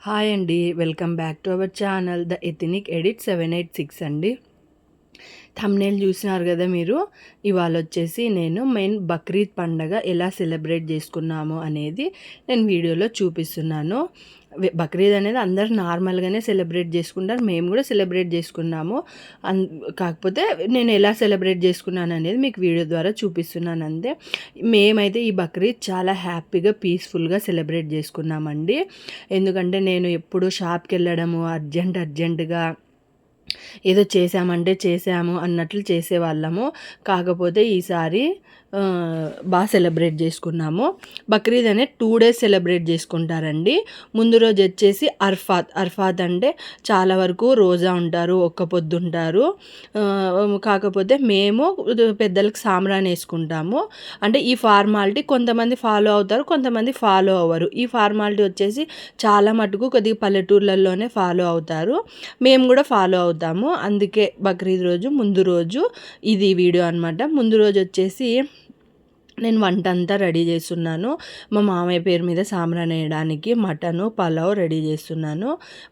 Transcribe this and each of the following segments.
Hi అండి. Welcome back to our channel the ethnic edit 786 అండి. Thumbnail చూసినారు కదా మీరు. ఇవాళ వచ్చేసి నేను మెయిన్ బక్రీద్ పండగ ఎలా సెలబ్రేట్ చేసుకున్నాము అనేది నేను వీడియోలో చూపిస్తున్నాను. బక్రీద్ అనేది అందరూ నార్మల్గానే సెలబ్రేట్ చేసుకుంటారు. మేము కూడా సెలబ్రేట్ చేసుకున్నాము. కాకపోతే నేను ఎలా సెలబ్రేట్ చేసుకున్నాను అనేది మీకు వీడియో ద్వారా చూపిస్తున్నాను అంతే. మేమైతే ఈ బక్రీద్ చాలా హ్యాపీగా పీస్ఫుల్గా సెలబ్రేట్ చేసుకున్నామండి. ఎందుకంటే నేను ఎప్పుడు షాప్కి వెళ్ళడము అర్జెంటుగా ఏదో చేసామంటే చేసాము అన్నట్లు చేసేవాళ్ళము. కాకపోతే ఈసారి బాగా సెలబ్రేట్ చేసుకున్నాము. బక్రీద్ అనేది 2 డేస్ సెలబ్రేట్ చేసుకుంటారండి. ముందు రోజు వచ్చేసి అర్ఫాత్ అంటే చాలా వరకు రోజా ఉంటారు, ఒక్క పొద్దు ఉంటారు. కాకపోతే మేము పెద్దలకు సాంబ్రాణి వేసుకుంటాము. అంటే ఈ ఫార్మాలిటీ కొంతమంది ఫాలో అవుతారు, కొంతమంది ఫాలో అవ్వరు. ఈ ఫార్మాలిటీ వచ్చేసి చాలా మటుకు కొద్దిగా పల్లెటూర్లలోనే ఫాలో అవుతారు. మేము కూడా ఫాలో అవుతాము. అందుకే బక్రీద్ రోజు ముందు రోజు ఇది వీడియో అనమాట. ముందు రోజు వచ్చేసి నేను వంట అంతా రెడీ చేస్తున్నాను. మా మామయ్య పేరు మీద సాంబ్రాణి వేయడానికి మటను పలావ్ రెడీ చేస్తున్నాను.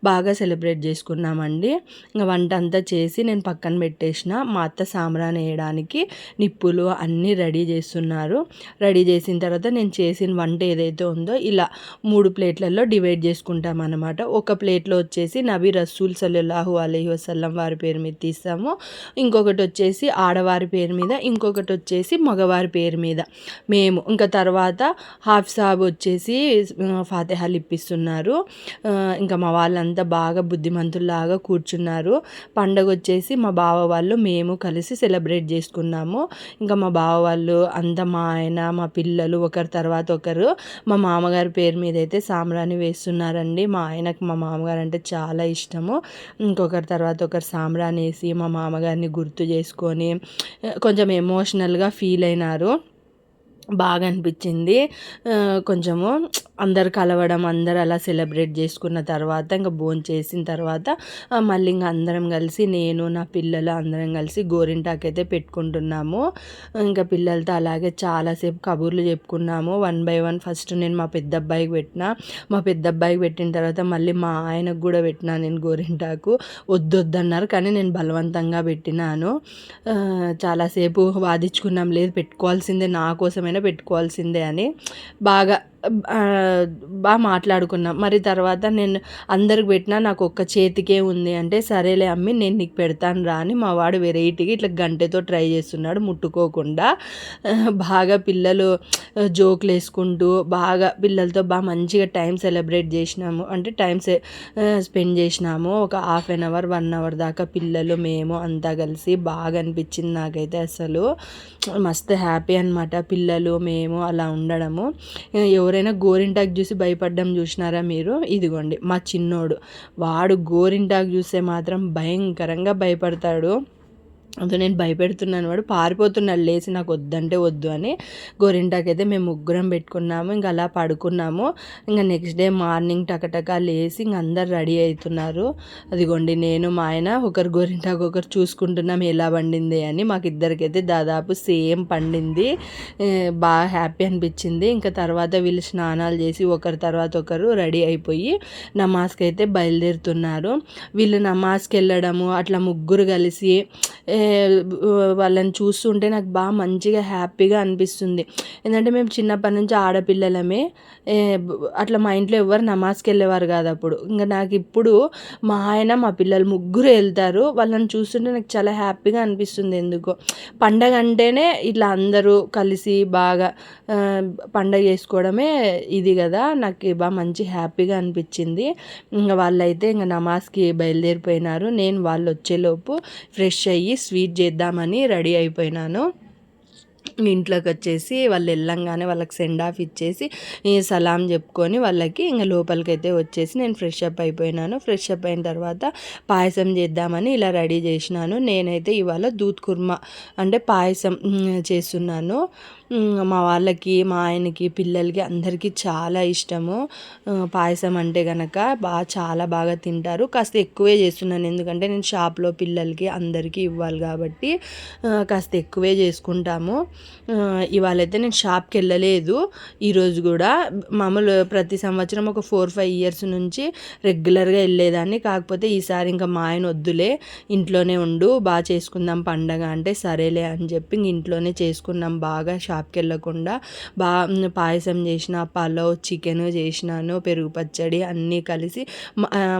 బాగా సెలబ్రేట్ చేసుకున్నామండి. ఇంకా వంట అంతా చేసి నేను పక్కన పెట్టేసిన. మా అత్త సాంబ్రాణి వేయడానికి నిప్పులు అన్నీ రెడీ చేస్తున్నారు. రెడీ చేసిన తర్వాత నేను చేసిన వంట ఏదైతే ఉందో ఇలా 3 ప్లేట్లలో డివైడ్ చేసుకుంటాం అన్నమాట. ఒక ప్లేట్లో వచ్చేసి నబీ రసూల్ సల్లల్లాహు అలైహి వసల్లం వారి పేరు మీద తీస్తాము. ఇంకొకటి వచ్చేసి ఆడవారి పేరు మీద, ఇంకొకటి వచ్చేసి మగవారి పేరు మీద. మేము ఇంకా తర్వాత హాఫ్ సాబ్ వచ్చేసి ఫాతిహాలు ఇప్పిస్తున్నారు. ఇంకా మా వాళ్ళంతా బాగా బుద్ధిమంతుల్లాగా కూర్చున్నారు. పండగ వచ్చేసి మా బావ వాళ్ళు మేము కలిసి సెలబ్రేట్ చేసుకున్నాము. ఇంకా మా బావ వాళ్ళు అంతా మా ఆయన మా పిల్లలు ఒకరి తర్వాత ఒకరు మా మామగారి పేరు మీద అయితే సాంబ్రాణి వేస్తున్నారండి. మా ఆయనకు మా మామగారు అంటే చాలా ఇష్టము. ఇంకొకరి తర్వాత ఒకరు సాంబ్రాణి వేసి మా మామగారిని గుర్తు చేసుకొని కొంచెం ఎమోషనల్గా ఫీల్ అయినారు. బాగా అనిపించింది. కొంచెము అందరు కలవడం, అందరు అలా సెలబ్రేట్ చేసుకున్న తర్వాత ఇంకా భోంచేసిన తర్వాత మళ్ళీ ఇంకా అందరం కలిసి నేను నా పిల్లలు అందరం కలిసి గోరింటాకు అయితే పెట్టుకుంటున్నాము. ఇంకా పిల్లలతో అలాగే చాలాసేపు కబుర్లు చెప్పుకున్నాము. 1 బై 1 ఫస్ట్ నేను మా పెద్ద అబ్బాయికి పెట్టిన. మా పెద్ద అబ్బాయికి పెట్టిన తర్వాత మళ్ళీ మా ఆయనకు కూడా పెట్టినా నేను గోరింటాకు. వద్దన్నారు కానీ నేను బలవంతంగా పెట్టినాను. చాలాసేపు వాదించుకున్నాం, లేదు పెట్టుకోవాల్సిందే, నా కోసమైనా పెట్టుకోవాల్సిందే అని బాగా మాట్లాడుకున్నాం. మరి తర్వాత నేను అందరికి పెట్టినా నాకు ఒక్క చేతికే ఉంది అంటే, సరేలే అమ్మి నేను నీకు పెడతాను రా అని మా వాడు వెరైటీగా ఇట్లా గంటెతో ట్రై చేస్తున్నాడు ముట్టుకోకుండా. బాగా పిల్లలు జోకులు వేసుకుంటూ బాగా పిల్లలతో బాగా మంచిగా టైం సెలబ్రేట్ చేసినాము. అంటే స్పెండ్ చేసినాము. ఒక హాఫ్ అన్ అవర్ 1 అవర్ దాకా పిల్లలు మేము అంతా కలిసి బాగా అనిపించింది నాకైతే. అసలు మస్తు హ్యాపీ అనమాట పిల్లలు మేము అలా ఉండడము. ఎవరైనా గోరింటాకు చూసి భయపడ్డం చూసినారా మీరు? ఇదిగోండి మా చిన్నోడు, వాడు గోరింటాకు చూస్తే మాత్రం భయంకరంగా భయపడతాడు. అదో నేను భయపెడుతున్నాను, వాడు పారిపోతున్నాడు లేచి నాకు వద్దంటే వద్దు అని. గోరింటాకు అయితే మేము ముగ్గురం పెట్టుకున్నాము. ఇంకా అలా పడుకున్నాము. ఇంకా నెక్స్ట్ డే మార్నింగ్ టకటకా లేచి ఇంక అందరు రెడీ అవుతున్నారు. అదిగోండి నేను మా ఆయన ఒకరు గోరింటాకు ఒకరు చూసుకుంటున్నాం ఎలా పండింది అని. మాకు ఇద్దరికైతే దాదాపు సేమ్ పండింది. బాగా హ్యాపీ అనిపించింది. ఇంకా తర్వాత వీళ్ళు స్నానాలు చేసి ఒకరి తర్వాత ఒకరు రెడీ అయిపోయి నమాజ్కి అయితే బయలుదేరుతున్నారు. వీళ్ళు నమాజ్కి వెళ్ళడము అట్లా ముగ్గురు కలిసి వాళ్ళని చూస్తుంటే నాకు బాగా మంచిగా హ్యాపీగా అనిపిస్తుంది. ఎందుకంటే మేము చిన్నప్పటి నుంచి ఆడపిల్లలమే. అట్లా మా ఇంట్లో ఎవరు నమాజ్కి వెళ్ళేవారు కాదు అప్పుడు. ఇంకా నాకు ఇప్పుడు మా ఆయన మా పిల్లలు ముగ్గురు వెళ్తారు. వాళ్ళని చూస్తుంటే నాకు చాలా హ్యాపీగా అనిపిస్తుంది. ఎందుకో పండగ అంటేనే ఇట్లా అందరూ కలిసి బాగా పండగ చేసుకోవడమే ఇది కదా. నాకు బాగా మంచి హ్యాపీగా అనిపించింది. ఇంకా వాళ్ళైతే ఇంకా నమాజ్కి బయలుదేరిపోయినారు. నేను వాళ్ళు వచ్చేలోపు ఫ్రెష్ అయ్యి స్వీట్ చేద్దామని రెడీ అయిపోయినాను. ఇంట్లోకి వచ్చేసి వాళ్ళు వెళ్ళంగానే వాళ్ళకి సెండ్ ఆఫ్ ఇచ్చేసి సలాం చెప్పుకొని వాళ్ళకి ఇంకా లోపలికి అయితే వచ్చేసి నేను ఫ్రెష్ అప్ అయిపోయినాను. ఫ్రెష్ అప్ అయిన తర్వాత పాయసం చేద్దామని ఇలా రెడీ చేసినాను. నేనైతే ఇవాళ దూద్ కుర్మా అంటే పాయసం చేస్తున్నాను. మా వాళ్ళకి, మా ఆయనకి, పిల్లలకి అందరికీ చాలా ఇష్టము. పాయసం అంటే గనక చాలా బాగా తింటారు. కాస్త ఎక్కువే చేస్తున్నాను, ఎందుకంటే నేను షాప్లో పిల్లలకి అందరికీ ఇవ్వాలి కాబట్టి కాస్త ఎక్కువే చేసుకుంటాము. ఇవాళైతే నేను షాప్కి వెళ్ళలేదు. ఈరోజు కూడా మామూలు ప్రతి సంవత్సరం ఒక 4-5 ఇయర్స్ నుంచి రెగ్యులర్గా వెళ్ళేదాన్ని. కాకపోతే ఈసారి ఇంకా మా ఆయన వద్దులే, ఇంట్లోనే ఉండు, బాగా చేసుకుందాం పండగ అంటే సరేలే అని చెప్పి ఇంట్లోనే చేసుకున్నాం. బాగా షాప్కి వెళ్ళకుండా పాయసం చేసిన, పలావ్, చికెన్ చేసినాను, పెరుగు పచ్చడి అన్నీ కలిసి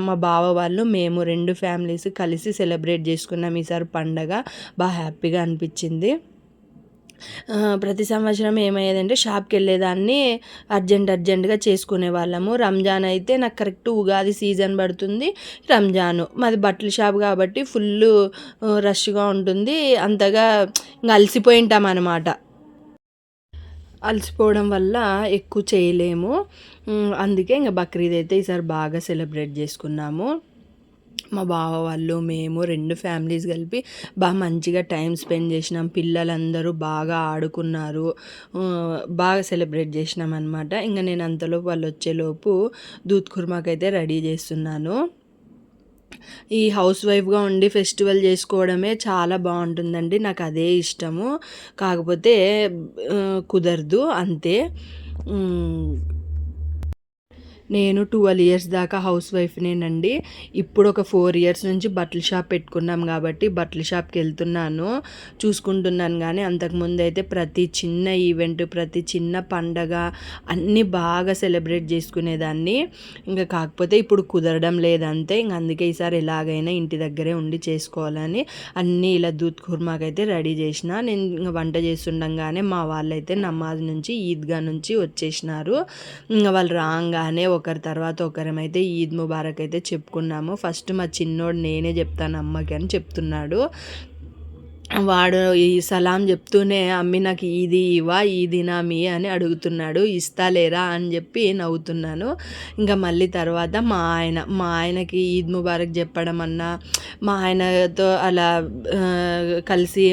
మా బావ వాళ్ళు మేము 2 ఫ్యామిలీస్ కలిసి సెలబ్రేట్ చేసుకున్నాం ఈసారి పండగ. బాగా హ్యాపీగా అనిపించింది. ప్రతి సంవత్సరం ఏమయ్యేదంటే షాప్కి వెళ్ళేదాన్ని, అర్జెంటుగా చేసుకునే వాళ్ళము. రంజాన్ అయితే నాకు కరెక్ట్ ఉగాది సీజన్ పడుతుంది, రంజాను మాది బట్టల షాప్ కాబట్టి ఫుల్ రష్గా ఉంటుంది. అంతగా ఇంకా అలసిపోయి ఉంటాం అనమాట. అలసిపోవడం వల్ల ఎక్కువ చేయలేము. అందుకే ఇంకా బక్రీద్ అయితే ఈసారి బాగా సెలబ్రేట్ చేసుకున్నాము. మా బావ వాళ్ళు, మేము 2 ఫ్యామిలీస్ కలిపి బాగా మంచిగా టైం స్పెండ్ చేసినాం. పిల్లలందరూ బాగా ఆడుకున్నారు. బాగా సెలబ్రేట్ చేసినాం అనమాట. ఇంకా నేను అంతలోపు వాళ్ళు వచ్చేలోపు దూద్ ఖుర్మాకైతే రెడీ చేస్తున్నాను. ఈ హౌస్ వైఫ్గా ఉండి ఫెస్టివల్ చేసుకోవడమే చాలా బాగుంటుందండి, నాకు అదే ఇష్టము. కాకపోతే కుదరదు అంతే. నేను 12 ఇయర్స్ దాకా హౌస్ వైఫ్నేనండి. ఇప్పుడు ఒక 4 ఇయర్స్ నుంచి బట్టల షాప్ పెట్టుకున్నాం కాబట్టి బట్టల షాప్కి వెళ్తున్నాను, చూసుకుంటున్నాను. కానీ అంతకుముందు అయితే ప్రతి చిన్న ఈవెంట్, ప్రతి చిన్న పండగ అన్నీ బాగా సెలబ్రేట్ చేసుకునేదాన్ని. ఇంకా కాకపోతే ఇప్పుడు కుదరడం లేదంతే. ఇంక అందుకే ఈసారి ఎలాగైనా ఇంటి దగ్గరే ఉండి చేసుకోవాలని అన్నీ ఇలా దూద్ ఖుర్మాకైతే రెడీ చేసిన. నేను ఇంకా వంట చేస్తుండగానే మా వాళ్ళైతే నమాజ్ నుంచి, ఈద్గా నుంచి వచ్చేసినారు. ఇంకా వాళ్ళు రాగానే ఒకరి తర్వాత ఒకరమైతే ఈద్ ముబారక్ అయితే చెప్పుకున్నాము. ఫస్ట్ మా చిన్నోడు నేనే చెప్తాను అమ్మకి అని చెప్తున్నాడు. వాడు ఈ సలాం చెప్తూనే అమ్మి నాకు ఇది ఇవా, ఈదినా మీ అని అడుగుతున్నాడు. ఇస్తా లేరా అని చెప్పి నవ్వుతున్నాను. ఇంకా మళ్ళీ తర్వాత మా ఆయనకి ఈద్ ముబారక్ చెప్పడం అన్నా, మా ఆయనతో అలా కలిసి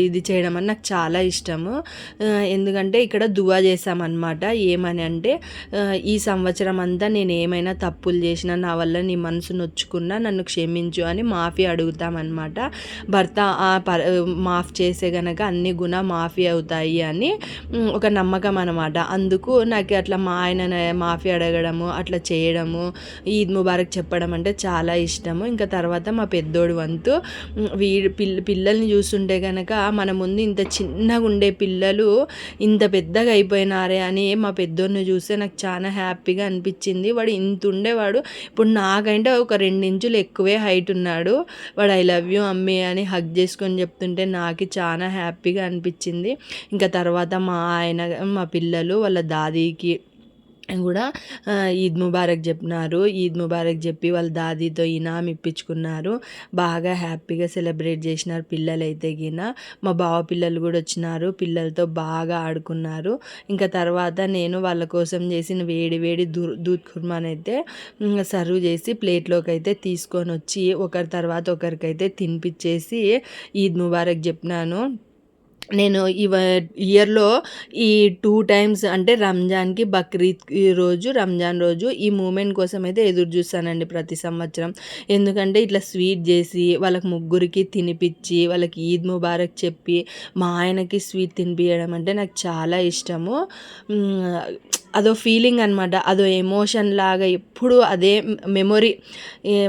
ఇది చేయడం అన్న నాకు చాలా ఇష్టము. ఎందుకంటే ఇక్కడ దువా చేశామన్నమాట. ఏమని అంటే, ఈ సంవత్సరం అంతా నేను ఏమైనా తప్పులు చేసినా, నా వల్ల నీ మనసు నొచ్చుకున్నా నన్ను క్షమించు అని మాఫీ అడుగుతామన్నమాట. భర్త మాఫ్ చేసే గనక అన్ని మాఫీ అవుతాయి అని ఒక నమ్మకం అనమాట. అందుకు నాకు అట్లా మా ఆయన మాఫీ అడగడము, అట్లా చేయడము, ఈద్ ముబారక్ చెప్పడం అంటే చాలా ఇష్టము. ఇంకా తర్వాత మా పెద్దోడు వంతు, పిల్లల్ని చూస్తుంటే కనుక మన ముందు ఇంత చిన్నగా ఉండే పిల్లలు ఇంత పెద్దగా అయిపోయినారే అని మా పెద్దోడిని చూస్తే నాకు చాలా హ్యాపీగా అనిపించింది. వాడు ఇంత ఉండేవాడు, ఇప్పుడు నాకంటే ఒక 2 ఇంచులు ఎక్కువే హైట్ ఉన్నాడు. వాడు ఐ లవ్ యూ అమ్మీ అని హగ్ చేసుకొని చెప్తుంటే నాకు చాలా హ్యాపీగా అనిపించింది. ఇంకా తర్వాత మా పిల్లలు వాళ్ళ దాదీకి కూడా ఈద్ ముబారక్ చెప్పినారు. ఈద్ ముబారక్ చెప్పి వాళ్ళ దాదీతో ఇనాం ఇప్పించుకున్నారు. బాగా హ్యాపీగా సెలబ్రేట్ చేసినారు పిల్లలైతే గిన. మా బావ పిల్లలు కూడా వచ్చినారు, పిల్లలతో బాగా ఆడుకున్నారు. ఇంకా తర్వాత నేను వాళ్ళ కోసం చేసిన వేడి వేడి దూద్ ఖుర్మాని అయితే సర్వ్ చేసి ప్లేట్లోకి అయితే తీసుకొని వచ్చి ఒకరి తర్వాత ఒకరికైతే తినిపించేసి ఈద్ ముబారక్ చెప్పినాను. నేను ఇయర్లో ఈ 2 టైమ్స్ అంటే రంజాన్కి, బక్రీద్ రోజు, రంజాన్ రోజు ఈ మూమెంట్ కోసం అయితే ఎదురు చూస్తానండి ప్రతి సంవత్సరం. ఎందుకంటే ఇట్లా స్వీట్ చేసి వాళ్ళకి ముగ్గురికి తినిపించి వాళ్ళకి ఈద్ ముబారక్ చెప్పి మా ఆయనకి స్వీట్ తినిపించడం అంటే నాకు చాలా ఇష్టము. అదో ఫీలింగ్ అనమాట, అదో ఎమోషన్ లాగా ఎప్పుడు అదే మెమొరీ.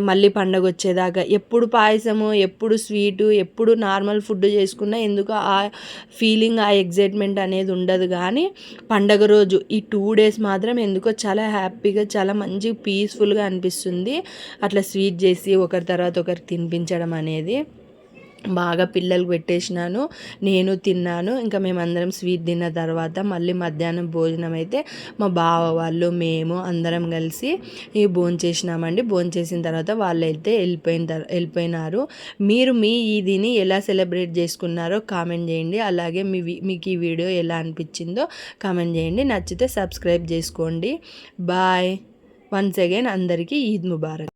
మళ్ళీ పండగ వచ్చేదాకా ఎప్పుడు పాయసము, ఎప్పుడు స్వీటు, ఎప్పుడు నార్మల్ ఫుడ్ చేసుకున్నా ఎందుకు ఆ ఫీలింగ్, ఆ ఎగ్జైట్మెంట్ అనేది ఉండదు. కానీ పండగ రోజు ఈ 2 డేస్ మాత్రం ఎందుకో చాలా హ్యాపీగా, చాలా మంచి పీస్ఫుల్గా అనిపిస్తుంది. అట్లా స్వీట్ చేసి ఒకరి తర్వాత ఒకరికి తినిపించడం అనేది. బాగా పిల్లలకు పెట్టేసినాను, నేను తిన్నాను. ఇంకా మేమందరం స్వీట్ తిన్న తర్వాత మళ్ళీ మధ్యాహ్నం భోజనం అయితే మా బావ వాళ్ళు, మేము అందరం కలిసి భోంచేసినామండి. భోంచేసిన తర్వాత వాళ్ళైతే వెళ్ళిపోయినారు. మీరు మీ ఈదిని ఎలా సెలబ్రేట్ చేసుకున్నారో కామెంట్ చేయండి. అలాగే మీకు ఈ వీడియో ఎలా అనిపించిందో కామెంట్ చేయండి. నచ్చితే సబ్స్క్రైబ్ చేసుకోండి. బాయ్. వన్స్ అగైన్ అందరికీ ఈద్ ముబారక్.